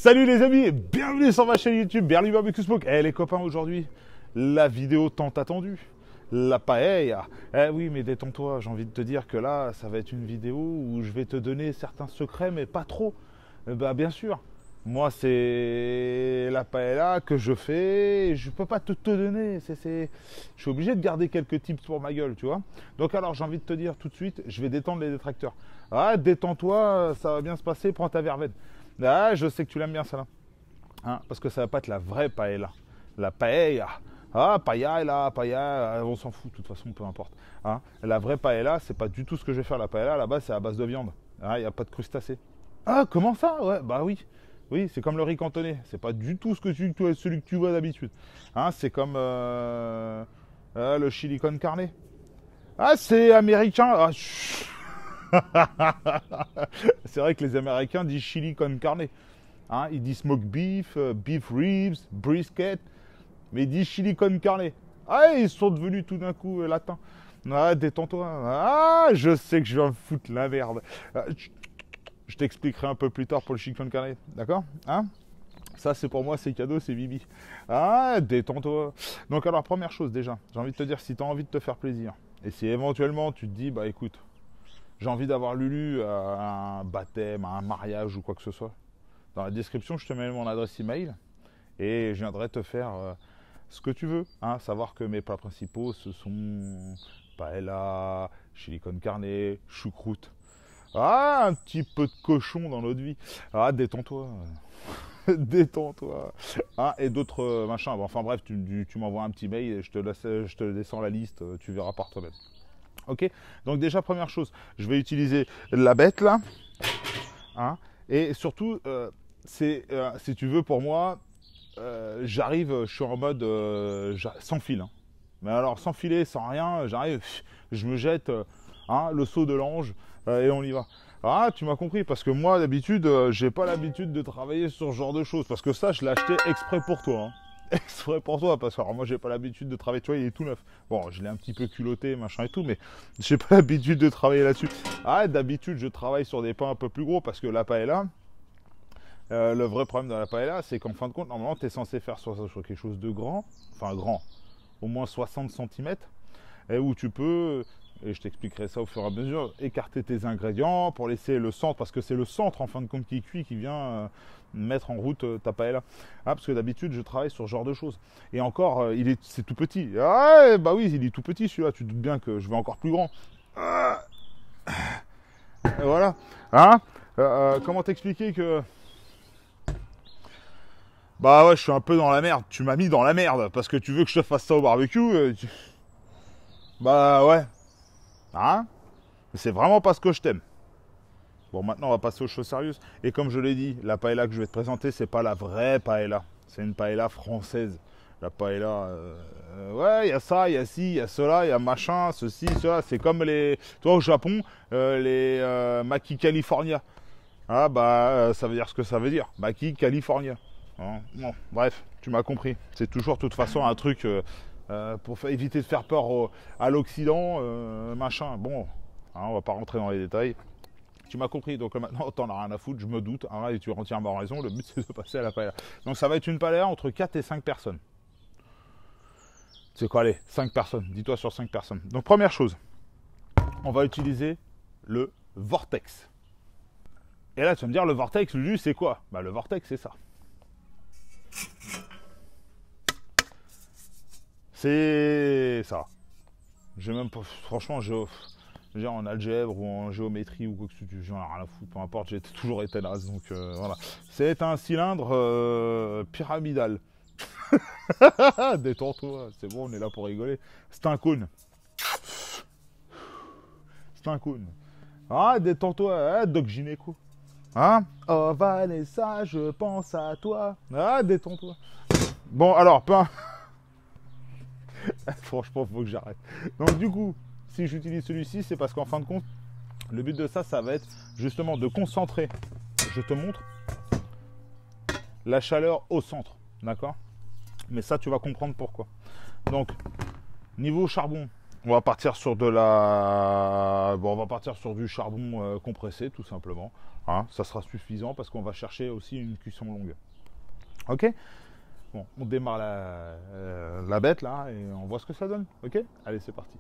Salut les amis, bienvenue sur ma chaîne YouTube Berly Barbecue Smoke. Eh les copains, aujourd'hui, la vidéo tant attendue, la paella. Eh oui, mais détends-toi, j'ai envie de te dire que là, ça va être une vidéo où je vais te donner certains secrets, mais pas trop. Bah bien sûr, moi c'est la paella que je fais, et je peux pas te donner. Je suis obligé de garder quelques tips pour ma gueule, tu vois. Donc alors, j'ai envie de te dire tout de suite, je vais détendre les détracteurs. Ah, détends-toi, ça va bien se passer, prends ta verveine. Ah, je sais que tu l'aimes bien, ça là. Hein, parce que ça va pas être la vraie paella. La paella. Ah, paella, on s'en fout, de toute façon, peu importe. Hein, la vraie paella, c'est pas du tout ce que je vais faire. La paella, là-bas, c'est à base de viande. Il n'y a pas de crustacés. Ah, comment ça? Ouais, bah oui. Oui, c'est comme le riz cantonais. C'est pas du tout celui que tu vois d'habitude. Hein, c'est comme le chili con carne. Ah, c'est américain. Ah, c'est vrai que les Américains disent chili con carne. Hein, ils disent smoke beef, beef ribs, brisket, mais ils disent chili con carne. Ah, ils sont devenus tout d'un coup latins. Ah, détends-toi. Ah, je sais que je vais me foutre la merde. Je t'expliquerai un peu plus tard pour le chili con carne. D'accord? Hein? Ça, c'est pour moi, c'est cadeau, c'est bibi. Ah, détends-toi. Donc, alors, première chose, déjà, j'ai envie de te dire, si tu as envie de te faire plaisir, et si éventuellement tu te dis, bah écoute, j'ai envie d'avoir Lulu à un baptême, à un mariage ou quoi que ce soit, dans la description, je te mets mon adresse email et je viendrai te faire ce que tu veux. Hein, savoir que mes plats principaux, ce sont paella, chili con carne, choucroute. Ah, un petit peu de cochon dans notre vie. Ah, détends-toi. Détends-toi. Ah, et d'autres machins. Bon, enfin bref, tu m'envoies un petit mail et je te descends la liste, tu verras par toi-même. Ok, donc déjà première chose, je vais utiliser la bête là, hein, et surtout, si tu veux pour moi, je suis en mode sans fil, hein. Mais alors sans filet, sans rien, j'arrive, je me jette hein, le saut de l'ange et on y va. Ah, tu m'as compris, parce que moi d'habitude, j'ai pas l'habitude de travailler sur ce genre de choses, parce que ça, je l'ai acheté exprès pour toi. Hein. Exprès pour toi, parce que alors, moi j'ai pas l'habitude de travailler, tu vois, il est tout neuf. Bon, je l'ai un petit peu culotté, machin et tout, mais j'ai pas l'habitude de travailler là-dessus. Ah, d'habitude je travaille sur des pains un peu plus gros, parce que la paella, le vrai problème de la paella, c'est qu'en fin de compte, normalement tu es censé faire sur quelque chose de grand, enfin grand, au moins 60 cm, et où tu peux, et je t'expliquerai ça au fur et à mesure, écarter tes ingrédients pour laisser le centre, parce que c'est le centre en fin de compte qui cuit, qui vient mettre en route ta paella. Ah, parce que d'habitude je travaille sur ce genre de choses. Et encore, c'est tout petit. Ah, bah oui, il est tout petit celui-là, tu te doutes bien que je vais encore plus grand. Ah, et voilà. Hein, comment t'expliquer que... Bah ouais, je suis un peu dans la merde. Tu m'as mis dans la merde, parce que tu veux que je te fasse ça au barbecue. Bah ouais. Hein? C'est vraiment parce que je t'aime. Bon, maintenant, on va passer aux choses sérieuses. Et comme je l'ai dit, la paella que je vais te présenter, c'est pas la vraie paella. C'est une paella française. La paella, ouais, il y a ça, il y a ci, il y a cela, il y a machin, ceci, cela. C'est comme les, toi au Japon, les Maki California. Ah bah, ça veut dire ce que ça veut dire. Maki California. Hein, bon, bref, tu m'as compris. C'est toujours, de toute façon, un truc pour éviter de faire peur à l'Occident, machin. Bon, hein, on va pas rentrer dans les détails. Tu m'as compris, donc maintenant t'en as rien à foutre, je me doute, hein, et tu as entièrement raison, le but c'est de passer à la paella. Donc ça va être une paella entre 4 et 5 personnes. C'est quoi, allez, 5 personnes, dis-toi sur 5 personnes. Donc première chose, on va utiliser le vortex. Et là tu vas me dire, le vortex, Lulu, c'est quoi? Bah le vortex c'est ça. C'est ça. J'ai même pas, franchement, en algèbre ou en géométrie ou quoi que ce soit, j'en ai rien à foutre, peu importe, j'ai toujours été naze, donc voilà. C'est un cylindre pyramidal. Détends-toi, c'est bon, on est là pour rigoler. C'est un cône. C'est un cône. Ah, détends-toi, hein, Doc Gynéco. Hein? Oh Vanessa, je pense à toi. Ah, détends-toi. Bon, alors, franchement, faut que j'arrête. Donc du coup, si j'utilise celui-ci, c'est parce qu'en fin de compte, le but de ça, ça va être justement de concentrer, je te montre, la chaleur au centre, d'accord? Mais ça, tu vas comprendre pourquoi. Donc, niveau charbon, On va partir sur de la... Bon, on va partir sur du charbon compressé, tout simplement. Hein, ça sera suffisant parce qu'on va chercher aussi une cuisson longue. Ok. Bon, on démarre la bête là et on voit ce que ça donne. Ok. Allez, c'est parti.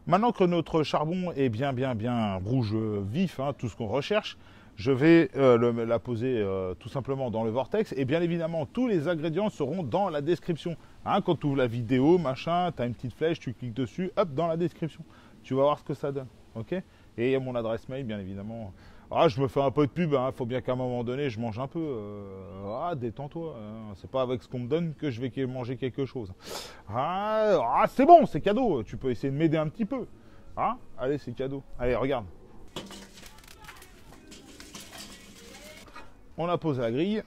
Maintenant que notre charbon est bien rouge vif, hein, tout ce qu'on recherche, je vais la poser tout simplement dans le vortex. Et bien évidemment, tous les ingrédients seront dans la description. Hein, quand tu ouvres la vidéo, machin, tu as une petite flèche, tu cliques dessus, hop, dans la description. Tu vas voir ce que ça donne. Ok. Et il y a mon adresse mail, bien évidemment. Ah, je me fais un peu de pub, hein. Faut bien qu'à un moment donné, je mange un peu. Détends-toi. Hein. C'est pas avec ce qu'on me donne que je vais manger quelque chose. C'est bon, c'est cadeau. Tu peux essayer de m'aider un petit peu. Ah, allez, c'est cadeau. Allez, regarde. On a posé la grille.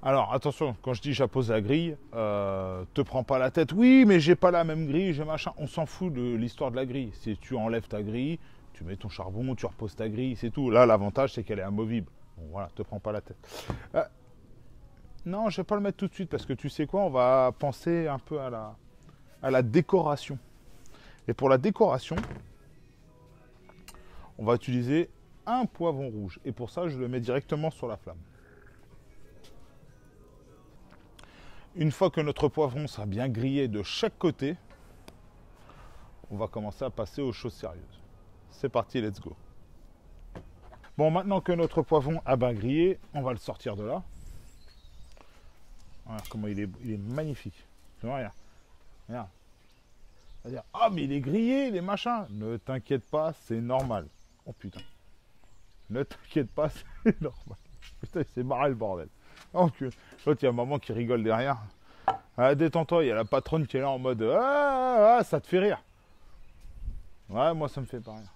Alors, attention, quand je dis j'appose la grille, te prends pas la tête. Oui, mais j'ai pas la même grille, j'ai machin. On s'en fout de l'histoire de la grille. Si tu enlèves ta grille, tu mets ton charbon, tu reposes ta grille, c'est tout. Là, l'avantage, c'est qu'elle est amovible. Bon, voilà, te prends pas la tête. Non, je vais pas le mettre tout de suite parce que tu sais quoi, on va penser un peu à la décoration. Et pour la décoration, on va utiliser un poivron rouge. Et pour ça, je le mets directement sur la flamme. Une fois que notre poivron sera bien grillé de chaque côté, on va commencer à passer aux choses sérieuses. C'est parti, let's go. Bon, maintenant que notre poivron a bien grillé, on va le sortir de là. Voilà comment il est magnifique. Tu vois, regarde. C'est-à-dire, ah, mais il est grillé, les machins. Ne t'inquiète pas, c'est normal. Oh putain. Ne t'inquiète pas, c'est normal. Putain, il s'est marré le bordel. Oh, l'autre, il y a un maman qui rigole derrière. Ah, détends-toi, il y a la patronne qui est là en mode ça te fait rire. Ouais, moi ça me fait pas rire.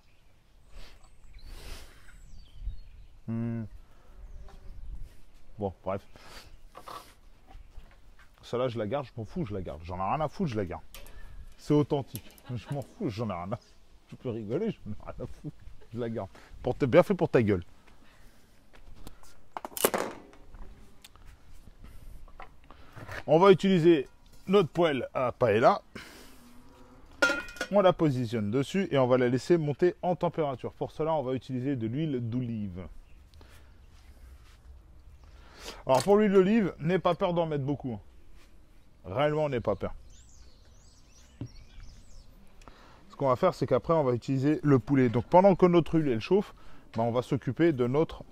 Bon, bref. Celle-là, je la garde, je m'en fous, je la garde. J'en ai rien à foutre, je la garde. C'est authentique. Je m'en fous, j'en ai rien à foutre. Tu peux rigoler, j'en ai rien à foutre. Je la garde. Bien fait pour ta gueule. On va utiliser notre poêle à paella. On la positionne dessus et on va la laisser monter en température. Pour cela, on va utiliser de l'huile d'olive. Alors pour l'huile d'olive, n'aie pas peur d'en mettre beaucoup. Réellement, n'aie pas peur. Ce qu'on va faire, c'est qu'après, on va utiliser le poulet. Donc pendant que notre huile elle chauffe, on va s'occuper de notre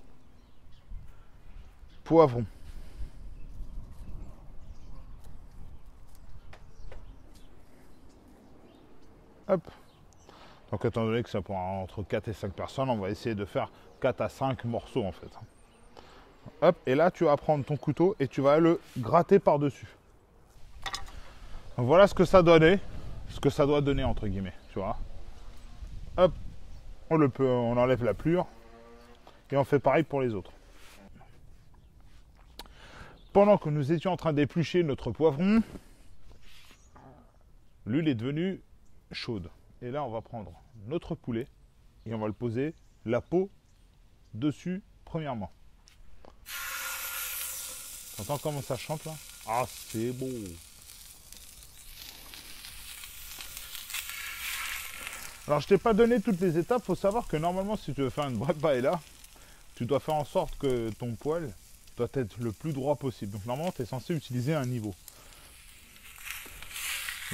poivron. Hop. Donc étant donné que ça prend entre 4 et 5 personnes, on va essayer de faire 4 à 5 morceaux en fait. Hop, et là tu vas prendre ton couteau et tu vas le gratter par-dessus. Donc voilà ce que ça donnait, ce que ça doit donner entre guillemets, tu vois. Hop, on enlève la pelure et on fait pareil pour les autres. Pendant que nous étions en train d'éplucher notre poivron, l'huile est devenue chaude. Et là, on va prendre notre poulet et on va le poser la peau dessus premièrement. T'entends comment ça chante là? Ah, c'est beau. Alors, je t'ai pas donné toutes les étapes. Faut savoir que normalement, si tu veux faire une vraie paella, tu dois faire en sorte que ton poêle doit être le plus droit possible. Donc, normalement, tu es censé utiliser un niveau.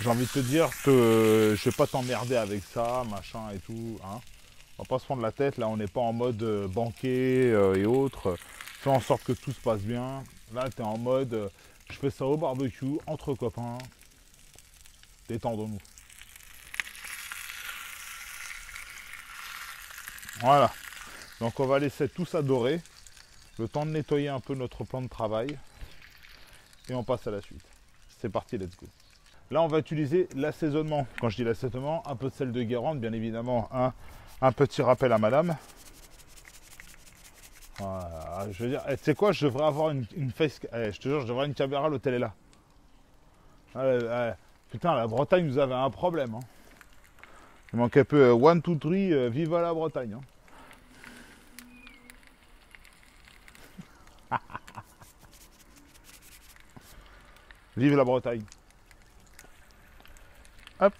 J'ai envie de te dire que je vais pas t'emmerder avec ça, machin et tout. Hein. On va pas se prendre la tête. Là, on n'est pas en mode banquet et autres. Fais en sorte que tout se passe bien. Là, tu es en mode je fais ça au barbecue, entre copains. Détendons-nous. Voilà. Donc, on va laisser tout ça dorer. Le temps de nettoyer un peu notre plan de travail. Et on passe à la suite. C'est parti, let's go. Là, on va utiliser l'assaisonnement. Quand je dis l'assaisonnement, un peu de sel de Guérande, bien évidemment, un petit rappel à madame. Voilà, je veux dire, tu sais quoi, je devrais avoir une face. Je te jure, je devrais avoir une caméra, l'hôtel est là. Putain, la Bretagne, nous avait un problème. Hein. Il manque un peu 1, 2, 3, vive la Bretagne. Hein. Vive la Bretagne. Hop.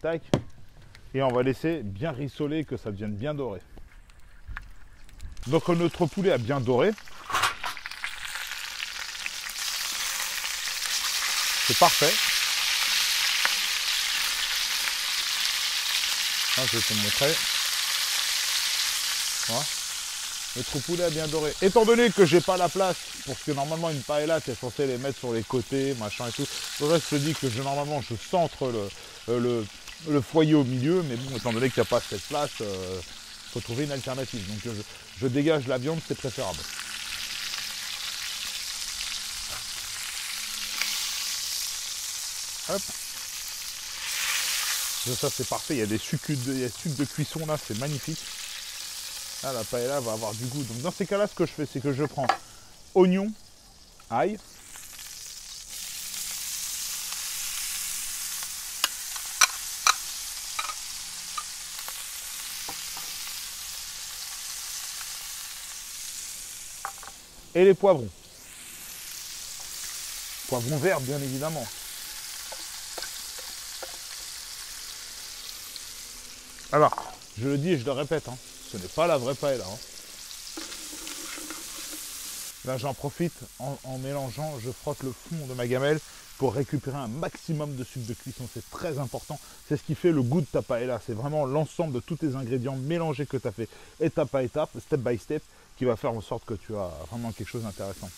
Tac. Et on va laisser bien rissoler, que ça devienne bien doré. Donc notre poulet a bien doré. C'est parfait. Là, je vais te montrer. Voilà. Notre poulet a bien doré. Étant donné que j'ai pas la place, parce que normalement une paella, tu es censé les mettre sur les côtés, machin et tout. Pour ça, je te dis que normalement je centre le foyer au milieu, mais bon, étant donné qu'il n'y a pas cette place, faut trouver une alternative. Donc je dégage la viande, c'est préférable. Hop. Ça c'est parfait, il y a des sucs de cuisson là, c'est magnifique. Là la paella va avoir du goût. Donc dans ces cas-là, ce que je fais, c'est que je prends oignon, ail, et les poivrons. Poivrons verts, bien évidemment. Alors, je le dis et je le répète, hein, ce n'est pas la vraie paella. Hein. Là, j'en profite en mélangeant, je frotte le fond de ma gamelle pour récupérer un maximum de sucre de cuisson. C'est très important. C'est ce qui fait le goût de ta paella. C'est vraiment l'ensemble de tous tes ingrédients mélangés que tu as fait étape à étape, step by step, qui va faire en sorte que tu as vraiment quelque chose d'intéressant.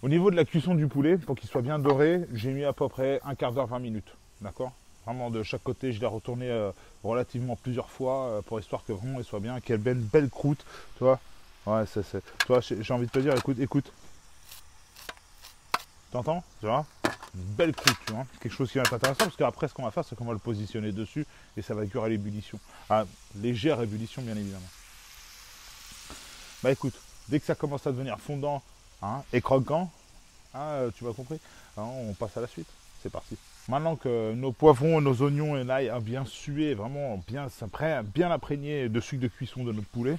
Au niveau de la cuisson du poulet, pour qu'il soit bien doré, j'ai mis à peu près un quart d'heure, 20 minutes. D'accord? Vraiment de chaque côté, je l'ai retourné relativement plusieurs fois pour histoire que vraiment il soit bien, qu'il y ait une belle croûte, tu vois. Ouais, toi, j'ai envie de te dire, écoute. T'entends? Tu vois? Une belle croûte, tu vois. Quelque chose qui va être intéressant, parce qu'après, ce qu'on va faire, c'est qu'on va le positionner dessus et ça va cuire à l'ébullition. À légère ébullition, bien évidemment. Bah écoute, dès que ça commence à devenir fondant, hein, et croquant, hein, tu m'as compris, hein, on passe à la suite. C'est parti. Maintenant que nos poivrons, nos oignons et l'ail ont bien sué, vraiment bien imprégné de sucre de cuisson de notre poulet.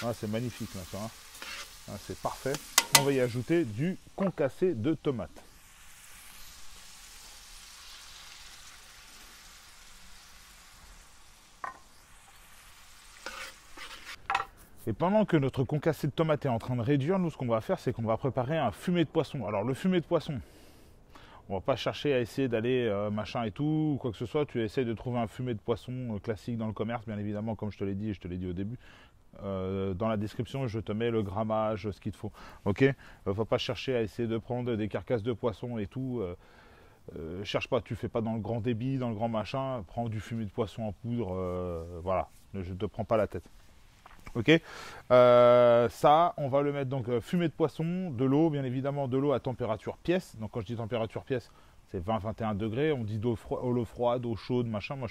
Ah, c'est magnifique maintenant. Hein. Ah, c'est parfait. On va y ajouter du concassé de tomates. Et pendant que notre concassé de tomates est en train de réduire, nous ce qu'on va faire, c'est qu'on va préparer un fumet de poisson. Alors le fumet de poisson, on va pas chercher à essayer d'aller machin et tout, ou quoi que ce soit. Tu essaies de trouver un fumet de poisson classique dans le commerce, bien évidemment, comme je te l'ai dit et je te l'ai dit au début. Dans la description, je te mets le grammage, ce qu'il te faut. Ok, faut pas chercher à essayer de prendre des carcasses de poisson et tout. Cherche pas, tu fais pas dans le grand débit, dans le grand machin. Prends du fumet de poisson en poudre. Voilà, je te prends pas la tête. Ok, ça, on va le mettre donc fumet de poisson, de l'eau, bien évidemment, de l'eau à température pièce. Donc quand je dis température pièce, c'est 20-21 degrés. On dit d'eau froide, eau chaude, machin. Moi,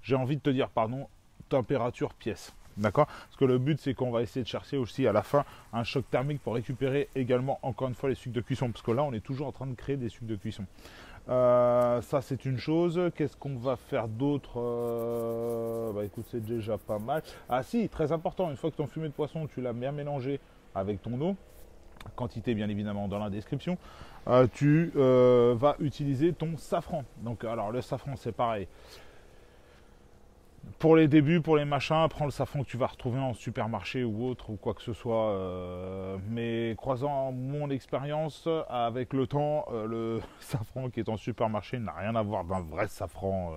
j'ai envie de te dire, pardon, température pièce. D'accord? Parce que le but, c'est qu'on va essayer de chercher aussi à la fin un choc thermique pour récupérer également, encore une fois, les sucres de cuisson. Parce que là, on est toujours en train de créer des sucres de cuisson. Ça, c'est une chose. Qu'est-ce qu'on va faire d'autre? Bah écoute, c'est déjà pas mal. Ah si, très important, une fois que ton fumet de poisson, tu l'as bien mélangé avec ton eau, quantité bien évidemment dans la description, tu vas utiliser ton safran. Donc alors le safran, c'est pareil. Pour les débuts, pour les machins, prends le safran que tu vas retrouver en supermarché ou autre, ou quoi que ce soit. Mais croisant mon expérience, avec le temps, le safran qui est en supermarché n'a rien à voir d'un vrai safran,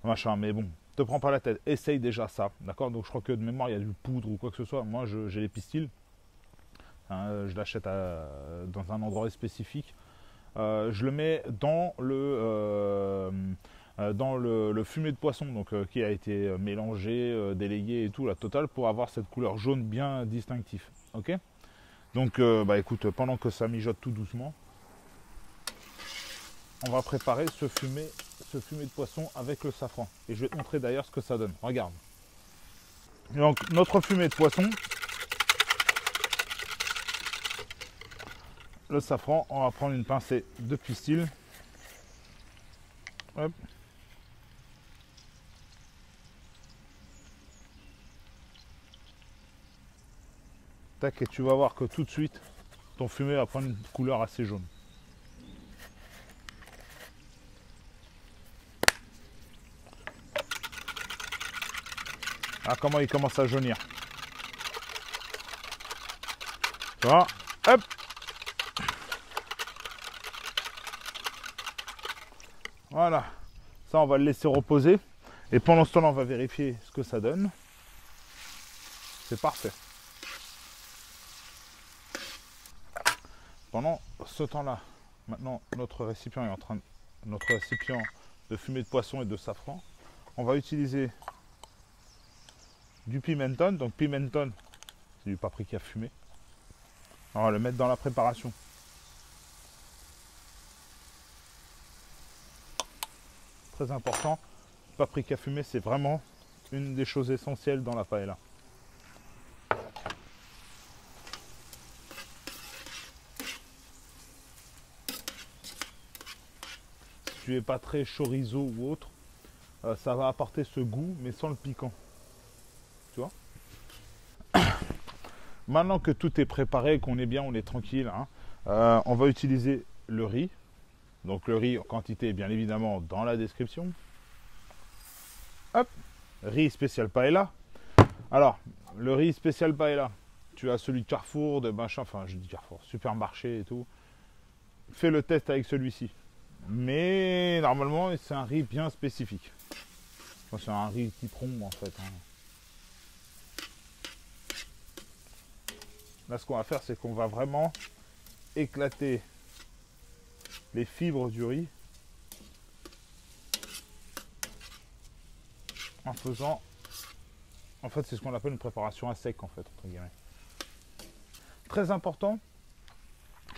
machin. Mais bon, te prends pas la tête. Essaye déjà ça, d'accord? Donc je crois que de mémoire, il y a du poudre ou quoi que ce soit. Moi, j'ai les pistils. Hein, je l'achète dans un endroit spécifique. Je le mets dans le fumet de poisson, donc qui a été mélangé, délayé et tout, la totale, pour avoir cette couleur jaune bien distinctive. Ok? Donc, bah écoute, pendant que ça mijote tout doucement, on va préparer ce fumet de poisson avec le safran. Et je vais te montrer d'ailleurs ce que ça donne. Regarde. Donc, notre fumet de poisson, le safran, on va prendre une pincée de pistil. Hop. Tac, et tu vas voir que tout de suite, ton fumet va prendre une couleur assez jaune. Ah, comment il commence à jaunir. Tu vois? Hop! Voilà. Ça, on va le laisser reposer. Et pendant ce temps-là, on va vérifier ce que ça donne. C'est parfait. Pendant ce temps-là, maintenant, notre récipient est en train de... Notre récipient de fumée de poisson et de safran. On va utiliser du pimenton. Donc pimenton, c'est du paprika fumé. On va le mettre dans la préparation. Très important. Le paprika fumé, c'est vraiment une des choses essentielles dans la paella. Si tu n'es pas très chorizo ou autre, ça va apporter ce goût, mais sans le piquant. Tu vois? Maintenant que tout est préparé, qu'on est bien, on est tranquille, hein, on va utiliser le riz. Donc le riz en quantité, bien évidemment, dans la description. Hop, riz spécial paella. Alors, le riz spécial paella, tu as celui de Carrefour, de machin, enfin je dis Carrefour, supermarché et tout. Fais le test avec celui-ci. Mais normalement, c'est un riz bien spécifique. Enfin, c'est un riz citron en fait. Hein. Là, ce qu'on va faire, c'est qu'on va vraiment éclater les fibres du riz en faisant... En fait, c'est ce qu'on appelle une préparation à sec, en fait, entre guillemets. Très important,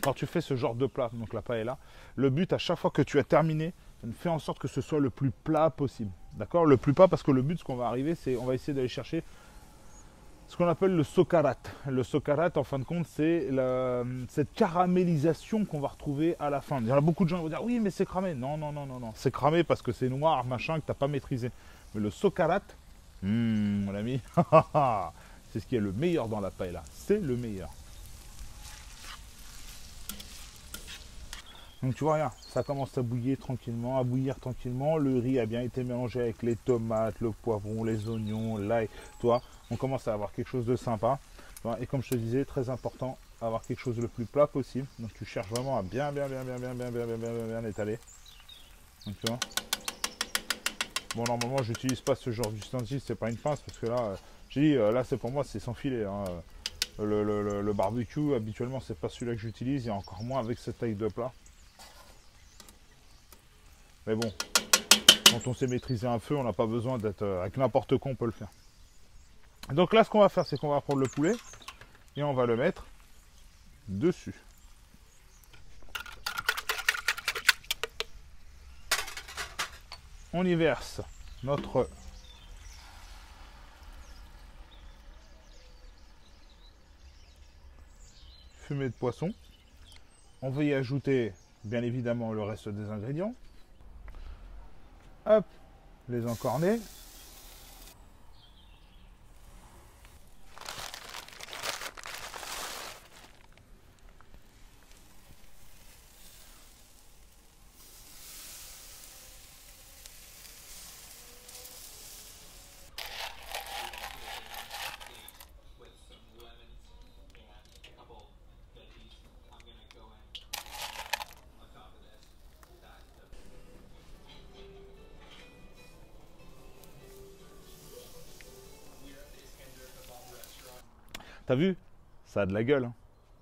quand tu fais ce genre de plat, donc la paella, le but, à chaque fois que tu as terminé, fais en sorte que ce soit le plus plat possible. D'accord? Le plus plat, parce que le but, ce qu'on va arriver, c'est on va essayer d'aller chercher ce qu'on appelle le socarat. Le socarat, en fin de compte, c'est cette caramélisation qu'on va retrouver à la fin. Il y a beaucoup de gens qui vont dire, oui, mais c'est cramé. Non, non, non, non, non. C'est cramé parce que c'est noir, machin, que tu n'as pas maîtrisé. Mais le socarat, mon ami, c'est ce qui est le meilleur dans la paella. C'est le meilleur. Donc tu vois, rien, ça commence à bouillir tranquillement, Le riz a bien été mélangé avec les tomates, le poivron, les oignons, l'ail. Toi, on commence à avoir quelque chose de sympa. Et comme je te disais, très important, avoir quelque chose le plus plat possible. Donc tu cherches vraiment à bien étaler. Donc tu vois. Bon, normalement, j'utilise pas ce genre d'ustensile, c'est pas une pince parce que là, j'ai dit, là c'est pour moi, c'est sans filet. Hein. Le barbecue, habituellement, c'est pas celui-là que j'utilise, et encore moins avec cette taille de plat. Mais bon, quand on sait maîtriser un feu, on n'a pas besoin d'être... avec n'importe quoi, on peut le faire. Donc là, ce qu'on va faire, c'est qu'on va prendre le poulet et on va le mettre dessus. On y verse notre fumée de poisson. On va y ajouter, bien évidemment, le reste des ingrédients. Hop, les encorner. T'as vu? Ça a de la gueule. Hein.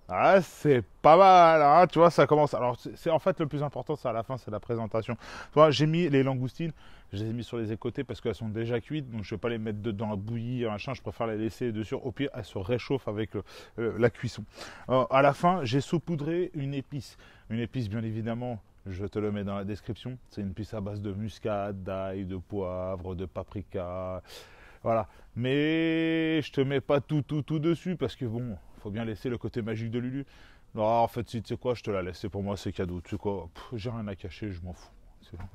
Ah, c'est pas mal, hein, tu vois, ça commence. Alors, c'est en fait le plus important, c'est à la fin, c'est la présentation. Tu vois, j'ai mis les langoustines, je les ai mis sur les côtés parce qu'elles sont déjà cuites, donc je vais pas les mettre dedans à bouillir, machin, je préfère les laisser dessus. Au pire, elles se réchauffent avec la cuisson. À la fin, j'ai saupoudré une épice. Une épice, bien évidemment, je te le mets dans la description. C'est une épice à base de muscade, d'ail, de poivre, de paprika. Voilà. Mais je te mets pas tout dessus parce que bon, faut bien laisser le côté magique de Lulu. Non, en fait, si tu sais quoi, je te la laisse. C'est pour moi, c'est cadeau. Tu sais quoi, j'ai rien à cacher, je m'en fous.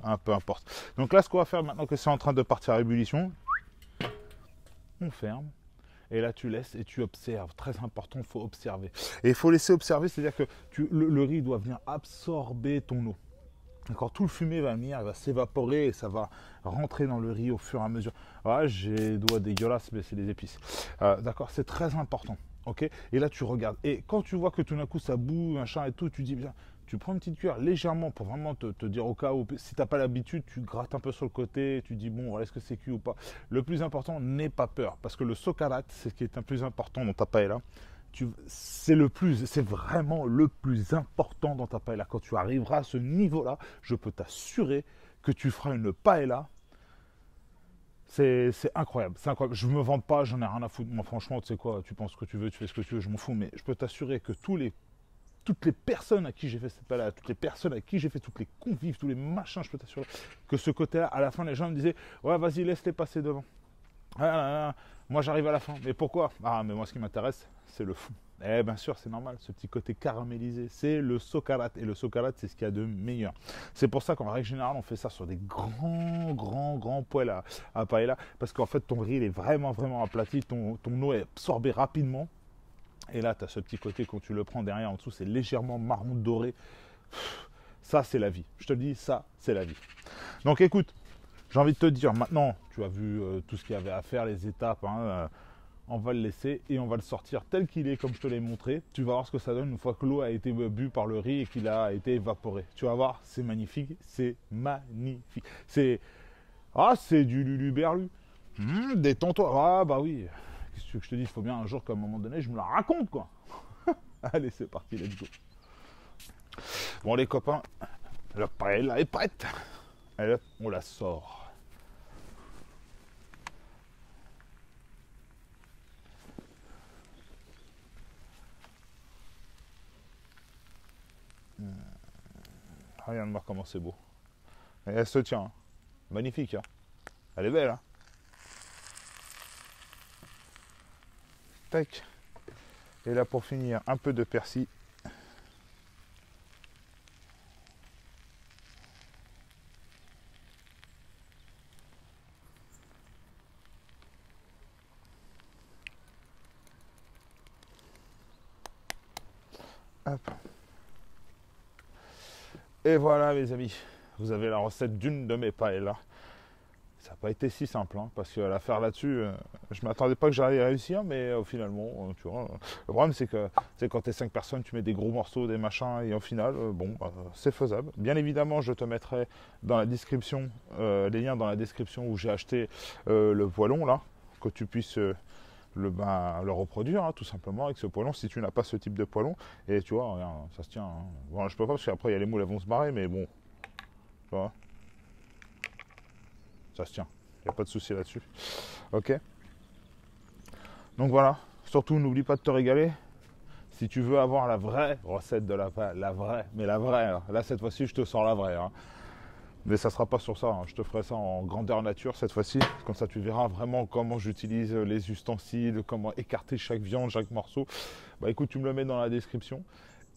Un peu importe. Donc là, ce qu'on va faire maintenant que c'est en train de partir à ébullition, on ferme Et là, tu laisses et tu observes. Très important, il faut observer. Et il faut laisser observer, c'est-à-dire que le riz doit venir absorber ton eau. D'accord, tout le fumé va venir, il va s'évaporer et ça va rentrer dans le riz au fur et à mesure. Voilà, j'ai les doigts dégueulasses, mais c'est des épices. D'accord, c'est très important. Ok, et là tu regardes. Et quand tu vois que tout d'un coup ça boue, machin et tout, tu dis bien, tu prends une petite cuillère légèrement pour vraiment te dire au cas où, si tu n'as pas l'habitude, tu grattes un peu sur le côté, tu dis bon, est-ce que c'est cuit ou pas. Le plus important, n'aie pas peur, parce que le sokarat, c'est ce qui est le plus important dans ta paella. C'est vraiment le plus important dans ta paella. Quand tu arriveras à ce niveau-là, je peux t'assurer que tu feras une paella. C'est incroyable, c'est incroyable. Je me vante pas, j'en ai rien à foutre. Moi, franchement, tu sais quoi, tu penses ce que tu veux, tu fais ce que tu veux, je m'en fous. Mais je peux t'assurer que toutes les personnes à qui j'ai fait cette paella, toutes les personnes à qui j'ai fait toutes les convives, tous les machins, je peux t'assurer que ce côté-là, à la fin, les gens me disaient, ouais, vas-y, laisse-les passer devant. Moi j'arrive à la fin. Mais pourquoi? Ah, mais moi ce qui m'intéresse, c'est le fond. Eh bien sûr, c'est normal, ce petit côté caramélisé, c'est le sokarat. Et le sokarat, c'est ce qu'il y a de meilleur. C'est pour ça qu'en règle générale, on fait ça sur des grands poêles à paella. Parce qu'en fait, ton riz il est vraiment aplati, ton eau est absorbée rapidement. Et là, tu as ce petit côté, quand tu le prends derrière, en dessous, c'est légèrement marron doré. Ça, c'est la vie. Je te le dis, ça, c'est la vie. Donc écoute, j'ai envie de te dire, maintenant, tu as vu tout ce qu'il y avait à faire, les étapes, on va le laisser et on va le sortir tel qu'il est, comme je te l'ai montré. Tu vas voir ce que ça donne une fois que l'eau a été bue par le riz et qu'il a été évaporé. Tu vas voir, c'est magnifique, c'est magnifique. C'est du luluberlu. Détends-toi. Ah bah oui, qu'est-ce que tu veux que je te dise, il faut bien un jour qu'à un moment donné, je me la raconte, quoi. Allez, c'est parti, let's go. Bon les copains, la paella est prête. Allez, on la sort. Regarde-moi comment c'est beau. Et elle se tient. Hein. Magnifique. Hein. Elle est belle. Hein. Tac. Et là pour finir, un peu de persil. Hop. Et voilà mes amis, vous avez la recette d'une de mes paellas. Ça n'a pas été si simple, hein, parce que la faire là-dessus, je ne m'attendais pas que j'allais réussir, mais finalement, tu vois, le problème c'est que quand tu es 5 personnes, tu mets des gros morceaux, des machins, et au final, c'est faisable. Bien évidemment, je te mettrai dans la description, les liens dans la description où j'ai acheté le poêlon, là, que tu puisses le reproduire, hein, tout simplement, avec ce poêlon, si tu n'as pas ce type de poêlon. Et tu vois, regarde, ça se tient. Hein. Bon, je peux pas, parce qu'après, il y a les moules, elles vont se barrer, mais bon, tu vois. Ça se tient, il n'y a pas de souci là-dessus. Ok. Donc voilà, surtout n'oublie pas de te régaler. Si tu veux avoir la vraie recette de la vraie, mais la vraie, là cette fois-ci je te sors la vraie. Hein. Mais ça ne sera pas sur ça, hein. Je te ferai ça en grandeur nature cette fois-ci. Comme ça tu verras vraiment comment j'utilise les ustensiles, comment écarter chaque viande, chaque morceau. Bah écoute, tu me le mets dans la description.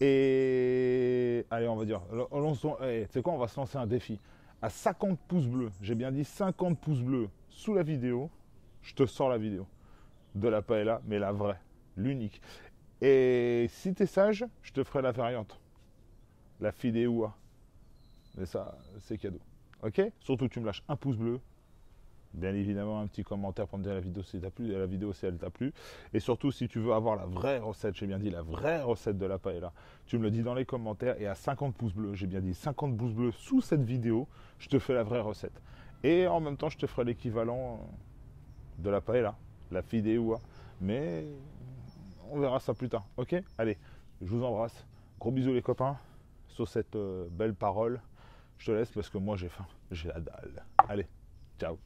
Et allez, on va dire, tu sais quoi, on va se lancer un défi. À 50 pouces bleus, j'ai bien dit 50 pouces bleus sous la vidéo, je te sors la vidéo de la paella, mais la vraie, l'unique. Et si tu es sage, je te ferai la variante, la fideuà. Mais ça, c'est cadeau. Ok? Surtout, tu me lâches un pouce bleu. Bien évidemment, un petit commentaire pour me dire la vidéo si t'as plu, la vidéo si elle t'a plu. Et surtout, si tu veux avoir la vraie recette, j'ai bien dit la vraie recette de la paella, tu me le dis dans les commentaires. Et à 50 pouces bleus, j'ai bien dit 50 pouces bleus sous cette vidéo, je te fais la vraie recette. Et en même temps, je te ferai l'équivalent de la paella, la fideuà. Mais on verra ça plus tard. Ok? Allez, je vous embrasse. Gros bisous les copains. Sur cette belle parole, je te laisse parce que moi j'ai faim. J'ai la dalle. Allez, ciao.